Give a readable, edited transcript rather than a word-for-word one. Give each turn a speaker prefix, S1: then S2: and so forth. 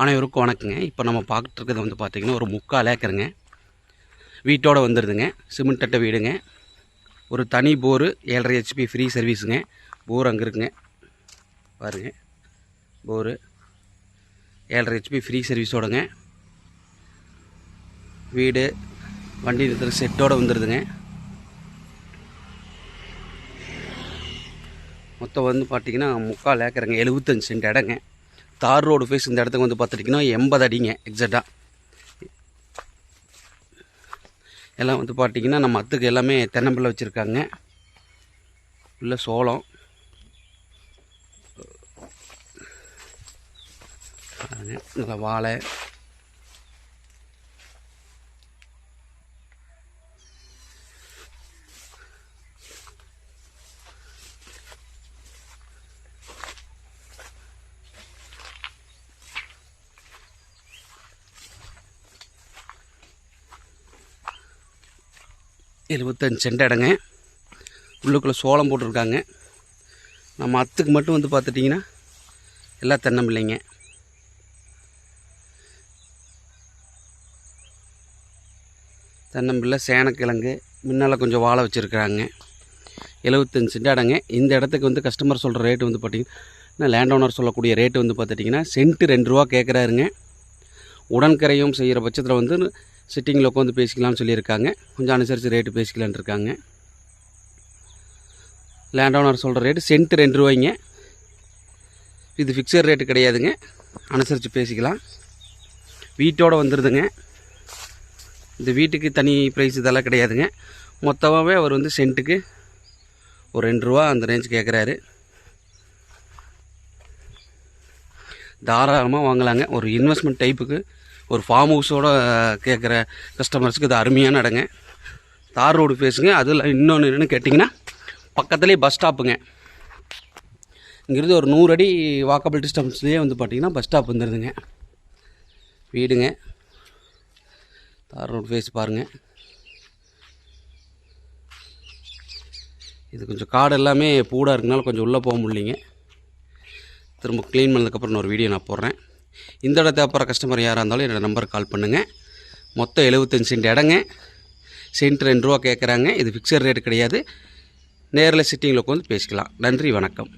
S1: அனைவருக்கும் வணக்கங்க. இப்போ நம்ம பார்த்துட்டு இருக்கிறது வந்து பார்த்திங்கன்னா ஒரு 3/4 ஏக்கருங்க. வீட்டோடு வந்துடுதுங்க. சிமெண்ட் அட்டை வீடுங்க. ஒரு தனி போரு 7.5 HP ஃப்ரீ சர்வீஸுங்க. போர் அங்கே இருக்குங்க பாருங்கள். போரு 7.5 HP ஃப்ரீ சர்வீஸோடுங்க. வீடு வண்டி நிறுத்துற செட்டோடு வந்துடுதுங்க. மொத்தம் வந்து பார்த்திங்கன்னா 3/4 ஏக்கருங்க. 75 சென்ட் இடங்க. தார் ரோடு ஃபேஸ் இந்த இடத்துக்கு வந்து பார்த்துட்டிங்கன்னா 80 அடிங்க எக்ஸாக்டாக. எல்லாம் வந்து பார்த்திங்கன்னா நம்ம அத்துக்கு எல்லாமே தென்னம்பிள்ளை வச்சுருக்காங்க. இல்லை சோளம் நல்லா வாழை எழுபத்தஞ்சு சென்ட் இடங்க. உள்ளுக்குள்ளே சோளம் போட்டிருக்காங்க. நம்ம அத்துக்கு மட்டும் வந்து பார்த்துட்டிங்கன்னா எல்லாம் தென்னம்பிள்ளைங்க. தென்னம்பிள்ளை சேனக்கிழங்கு முன்னால் கொஞ்சம் வாழை வச்சுருக்குறாங்க. 75 சென்ட் இடங்க. இந்த இடத்துக்கு வந்து கஸ்டமர் சொல்கிற ரேட்டு வந்து பார்த்திங்கன்னா லேண்ட் ஓனர் சொல்லக்கூடிய ரேட்டு வந்து பார்த்துட்டிங்கன்னா சென்ட்டு 2 ரூபா கேட்குறாருங்க. உடன்கரையும் செய்கிற பட்சத்தில் வந்து சிட்டிங்கில் உட்காந்து பேசிக்கலாம்னு சொல்லியிருக்காங்க. கொஞ்சம் அனுசரித்து ரேட்டு பேசிக்கலான் இருக்காங்க. லேண்ட் ஓனர் சொல்கிற ரேட்டு சென்ட்டு 2 ரூபாய்ங்க. இது ஃபிக்ஸட் ரேட்டு கிடையாதுங்க. அனுசரித்து பேசிக்கலாம். வீட்டோடு வந்துடுதுங்க. இந்த வீட்டுக்கு தனி ப்ரைஸ் இதெல்லாம் கிடையாதுங்க. மொத்தமாகவே அவர் வந்து சென்ட்டுக்கு ஒரு 2 ரூபா அந்த ரேஞ்ச் கேட்குறாரு. தாராளமாக வாங்கலாங்க. ஒரு இன்வெஸ்ட்மெண்ட் டைப்புக்கு ஒரு ஃபார்ம் ஹவுஸோடு கேட்குற கஸ்டமர்ஸுக்கு இது அருமையான இடங்க. தார் ரோடு ஃபேஸுங்க. அதில் இன்னொன்று என்னென்னு கேட்டிங்கன்னா பக்கத்துலேயே பஸ் ஸ்டாப்புங்க. இங்கேருந்து ஒரு 100 அடி வாக்கபிள் டிஸ்டன்ஸ்லேயே வந்து பார்த்திங்கன்னா பஸ் ஸ்டாப் வந்துடுதுங்க. வீடுங்க. தார் ரோடு ஃபேஸ் பாருங்கள். இது கொஞ்சம் காடு எல்லாமே பூடாக இருக்கனால கொஞ்சம் உள்ளே போக முடியலைங்க. திரும்ப க்ளீன் பண்ணதுக்கப்புறம் ஒரு வீடியோ நான் போடுறேன். இந்த இடத்த தேவைப்படுற கஸ்டமர் யாராக இருந்தாலும் என்னோடய நம்பருக்கு கால் பண்ணுங்கள். மொத்தம் 75 சென்ட் இடங்க. சென்ட் 2 ரூபா கேட்குறாங்க. இது ஃபிக்ஸட் ரேட்டு கிடையாது. நேரில் சிட்டிங்கில் உட்காந்து பேசிக்கலாம். நன்றி, வணக்கம்.